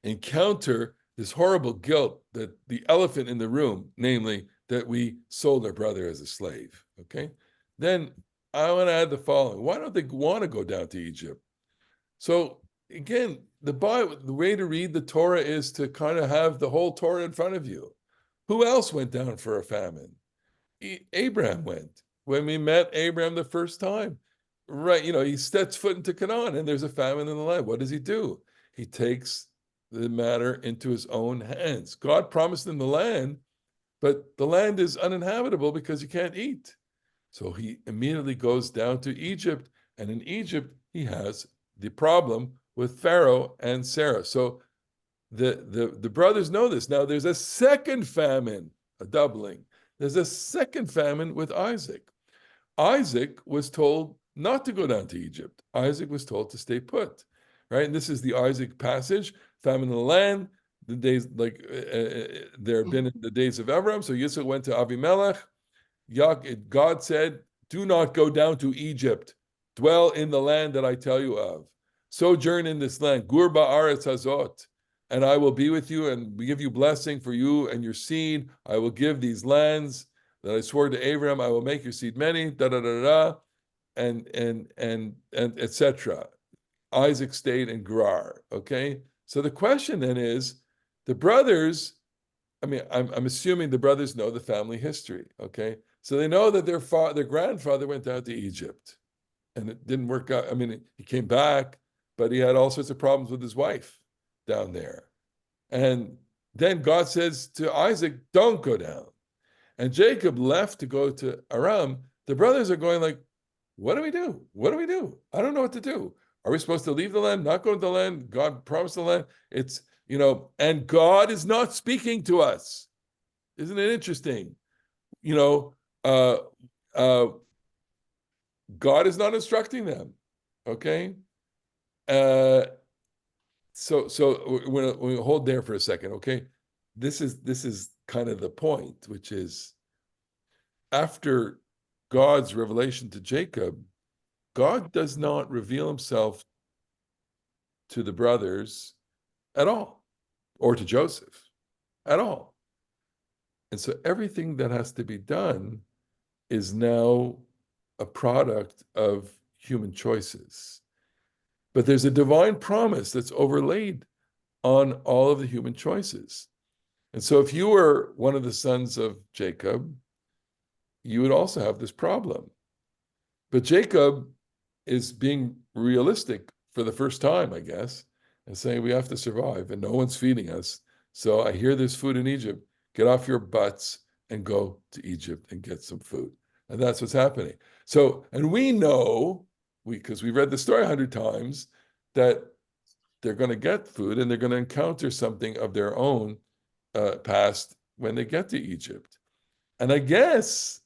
encounter this horrible guilt, that the elephant in the room, namely that we sold our brother as a slave. Okay. Then I want to add the following. Why don't they want to go down to Egypt? So again, the way to read the Torah is to kind of have the whole Torah in front of you. Who else went down for a famine? Abraham went. When we met Abraham the first time, right? He sets foot into Canaan and there's a famine in the land. What does he do? He takes the matter into his own hands. God promised him the land, but the land is uninhabitable because you can't eat. So he immediately goes down to Egypt, and in Egypt he has the problem with Pharaoh and Sarah. So the brothers know this. Now there's a second famine, a doubling. There's a second famine with Isaac. Isaac was told not to go down to Egypt. Isaac was told to stay put, right? And this is the Isaac passage. Famine in the land, the days there have been in the days of Abraham. So Yitzchak went to Avimelech. God said, do not go down to Egypt. Dwell in the land that I tell you of. Sojourn in this land. Gur ba'aretz hazot. And I will be with you and give you blessing for you and your seed. I will give these lands that I swore to Abraham. I will make your seed many. Da da da da. And etc. Isaac stayed in Gerar. Okay. So the question then is, the brothers I mean, I'm assuming the brothers know the family history, okay? So they know that their grandfather went out to Egypt and it didn't work out. I mean, he came back, but he had all sorts of problems with his wife down there. And then God says to Isaac, don't go down. And Jacob left to go to Aram. The brothers are going like, what do we do? What do we do? I don't know what to do. Are we supposed to leave the land, not go to the land? God promised the land. It's, and God is not speaking to us. Isn't it interesting? Uh, uh, God is not instructing them. Okay. So we hold there for a second. Okay. This is kind of the point, which is after God's revelation to Jacob, God does not reveal himself to the brothers at all, or to Joseph at all. And so everything that has to be done is now a product of human choices. But there's a divine promise that's overlaid on all of the human choices. And so if you were one of the sons of Jacob, you would also have this problem. But Jacob is being realistic for the first time, I guess, and saying we have to survive and no one's feeding us. So I hear there's food in Egypt. Get off your butts and go to Egypt and get some food. And that's what's happening. So, and we know, because we read the story 100 times, that they're going to get food and they're going to encounter something of their own past when they get to Egypt. And I guess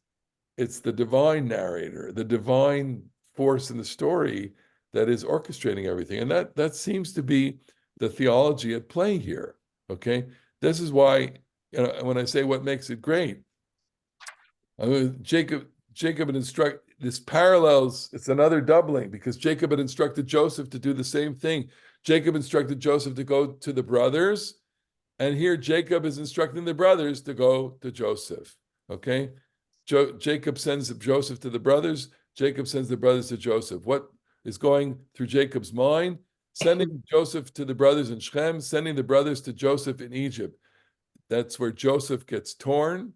it's the divine narrator, the divine force in the story that is orchestrating everything. And that seems to be the theology at play here, okay? This is why, when I say what makes it great, Jacob had instructed, this parallels, it's another doubling, because Jacob had instructed Joseph to do the same thing. Jacob instructed Joseph to go to the brothers, and here Jacob is instructing the brothers to go to Joseph, okay? Jacob sends Joseph to the brothers, Jacob sends the brothers to Joseph. What is going through Jacob's mind? Sending Joseph to the brothers in Shechem, sending the brothers to Joseph in Egypt. That's where Joseph gets torn,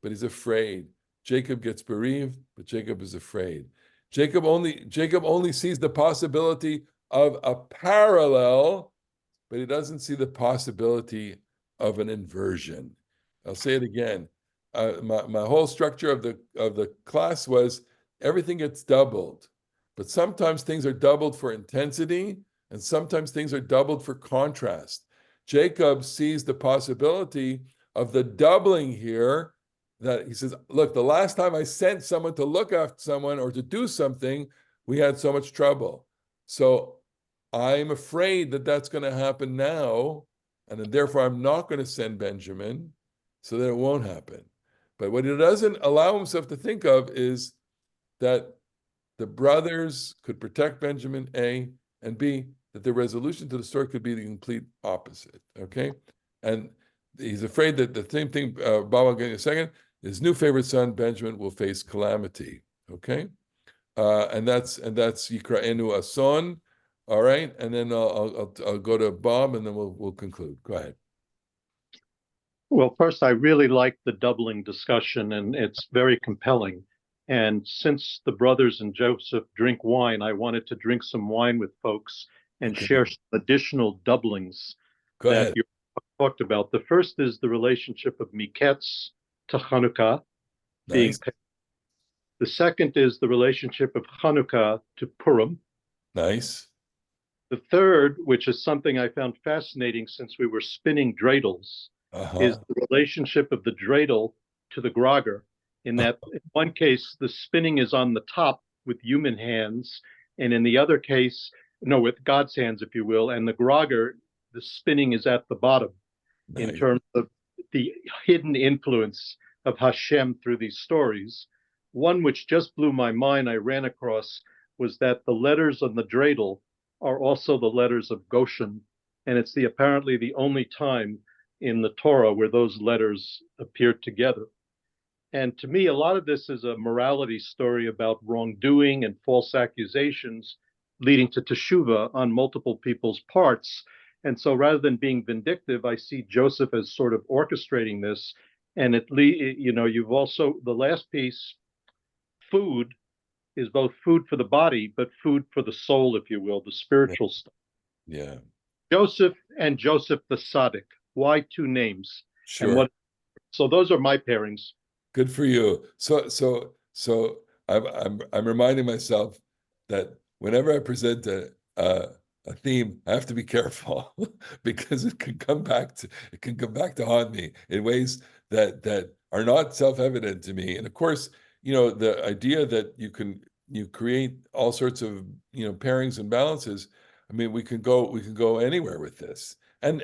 but he's afraid. Jacob gets bereaved, but Jacob is afraid. Jacob only sees the possibility of a parallel, but he doesn't see the possibility of an inversion. I'll say it again. My whole structure of the class was everything gets doubled, but sometimes things are doubled for intensity, and sometimes things are doubled for contrast. Jacob sees the possibility of the doubling here, that he says, look, the last time I sent someone to look after someone or to do something, we had so much trouble. So I'm afraid that that's going to happen now, and then therefore I'm not going to send Benjamin, so that it won't happen. But what he doesn't allow himself to think of is that the brothers could protect Benjamin, A, and B, that the resolution to the story could be the complete opposite, okay? And he's afraid that the same thing, Baba getting a second, his new favorite son, Benjamin, will face calamity, okay? And that's Yikra'enu Ason, all right? And then I'll go to Bob, and then we'll conclude. Go ahead. Well, first, I really like the doubling discussion, and it's very compelling. And since the brothers and Joseph drink wine, I wanted to drink some wine with folks and share some additional doublings Go that ahead. you talked about. The first is the relationship of Mikketz to Hanukkah being Nice. paid. The second is the relationship of Hanukkah to Purim. Nice. The third, which is something I found fascinating since we were spinning dreidels, is the relationship of the dreidel to the grogger. In that, in one case, the spinning is on the top with human hands, and in the other case, no, with God's hands, if you will, and the grogger, the spinning is at the bottom. In Nice. terms of the hidden influence of Hashem through these stories. One which just blew my mind I ran across was that the letters on the dreidel are also the letters of Goshen, and it's apparently the only time in the Torah where those letters appear together. And to me, a lot of this is a morality story about wrongdoing and false accusations leading to teshuvah on multiple people's parts. And so rather than being vindictive, I see Joseph as sort of orchestrating this. And you've also, the last piece, food is both food for the body, but food for the soul, if you will, the spiritual stuff. Yeah, Joseph and Joseph the Tzaddik. Why two names? And sure. so those are my pairings. Good for you. So I'm reminding myself that whenever I present a theme, I have to be careful because it can come back to haunt me in ways that are not self-evident to me. And of course, the idea that you create all sorts of pairings and balances. I mean, we can go anywhere with this. And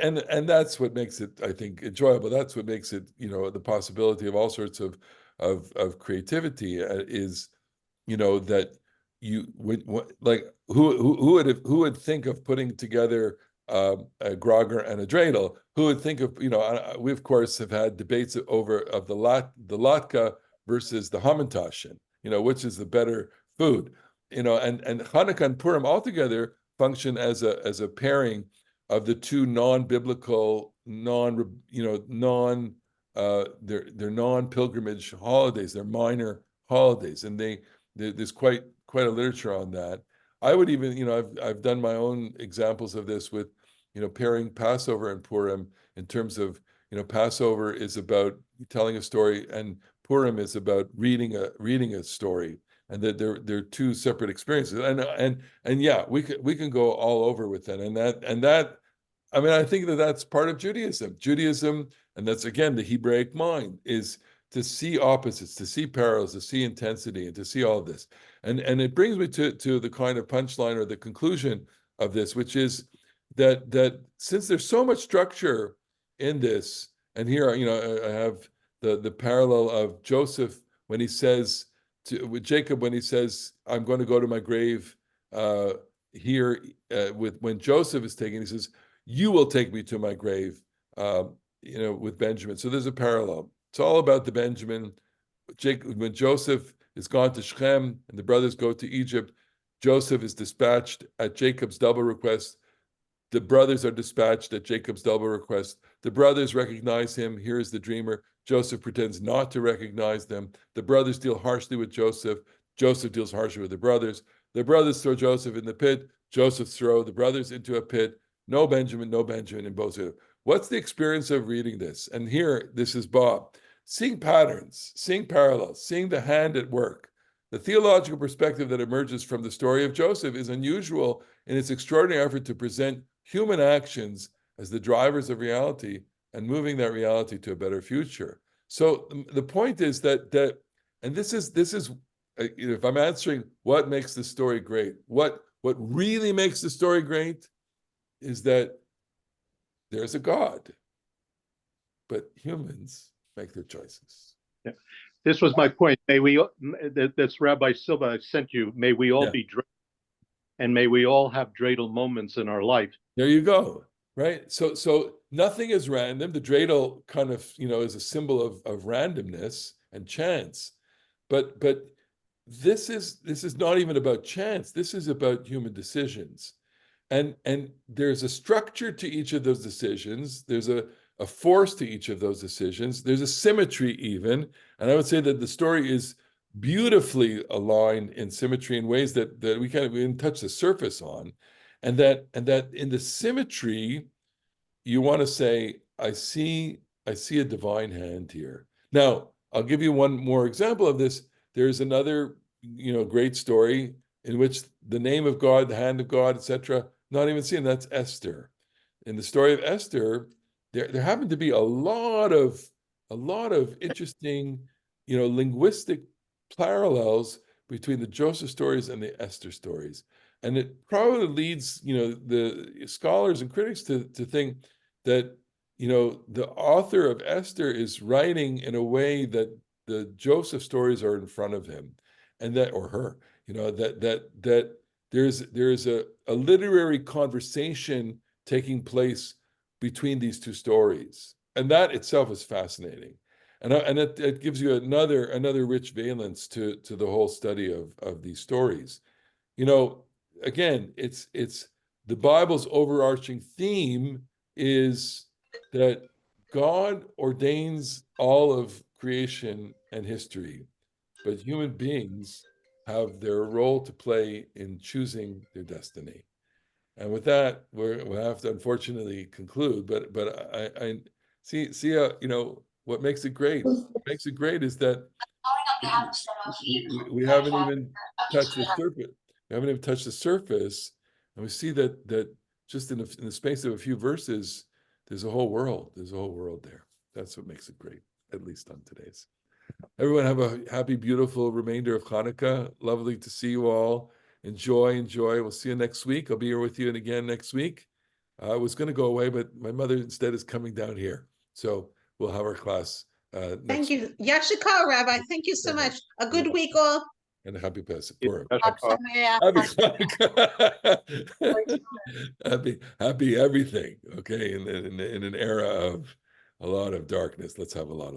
that's what makes it, I think, enjoyable. That's what makes it, the possibility of all sorts of creativity is, that you would like who would think of putting together a grogger and a dreidel? Who would think of, we of course have had debates of the latke versus the hamantashen, which is the better food, and Hanukkah and Purim altogether function as a pairing of the two non-biblical, they're non-pilgrimage holidays. They're minor holidays, and there's quite a literature on that. I would even, I've done my own examples of this with, pairing Passover and Purim in terms of, Passover is about telling a story, and Purim is about reading a story, and that they're two separate experiences. And yeah, we can go all over with that, and that. I mean, I think that's part of Judaism. Judaism, and that's again the Hebraic mind, is to see opposites, to see parallels, to see intensity, and to see all of this. And it brings me to the kind of punchline or the conclusion of this, which is that since there's so much structure in this, and here I have the parallel of Joseph when he says with Jacob when he says, "I'm going to go to my grave." Here, when Joseph is taken, he says, "You will take me to my grave," with Benjamin. So there's a parallel. It's all about the Benjamin. When Joseph is gone to Shechem and the brothers go to Egypt, Joseph is dispatched at Jacob's double request. The brothers are dispatched at Jacob's double request. The brothers recognize him. Here's the dreamer. Joseph pretends not to recognize them. The brothers deal harshly with Joseph. Joseph deals harshly with the brothers. The brothers throw Joseph in the pit. Joseph throws the brothers into a pit. No Benjamin in both. What's the experience of reading this? And here, this is Bob. Seeing patterns, seeing parallels, seeing the hand at work. The theological perspective that emerges from the story of Joseph is unusual in its extraordinary effort to present human actions as the drivers of reality and moving that reality to a better future. So the point is that and this is if I'm answering what makes the story great, what really makes the story great is that there's a God, but humans make their choices. Yeah. This was my point. May we, that's Rabbi Silva, I sent you, may we all be dreidel, and may we all have dreidel moments in our life. There you go, right? So nothing is random. The dreidel kind of, is a symbol of randomness and chance. But this is not even about chance. This is about human decisions. And there's a structure to each of those decisions. There's a force to each of those decisions. There's a symmetry even. And I would say that the story is beautifully aligned in symmetry in ways that we can't even touch the surface on. And that in the symmetry, you want to say, I see a divine hand here. Now, I'll give you one more example of this. There's another, great story in which the name of God, the hand of God, etc., not even seen. That's Esther. In the story of Esther, there happened to be a lot of interesting, linguistic parallels between the Joseph stories and the Esther stories. And it probably leads, the scholars and critics to think that, the author of Esther is writing in a way that the Joseph stories are in front of him, and that, or her, that there's a literary conversation taking place between these two stories, and that itself is fascinating, and it gives you another rich valence to the whole study of these stories. Again, it's the Bible's overarching theme is that God ordains all of creation and history, but human beings have their role to play in choosing their destiny. And with that, we'll have to unfortunately conclude. But I see what makes it great. What makes it great is that we haven't even touched the surface. We haven't even touched the surface, and we see that just in the space of a few verses, there's a whole world. There's a whole world there. That's what makes it great, at least on today's. Everyone have a happy, beautiful remainder of Hanukkah. Lovely to see you all. Enjoy. We'll see you next week. I'll be here with you again next week. I was going to go away, but my mother instead is coming down here. So we'll have our class Thank you. Yashikar, Rabbi. Thank you so much. A good week all. And a happy Pesach. Yashar. Happy everything. Okay, in an era of a lot of darkness, let's have a lot of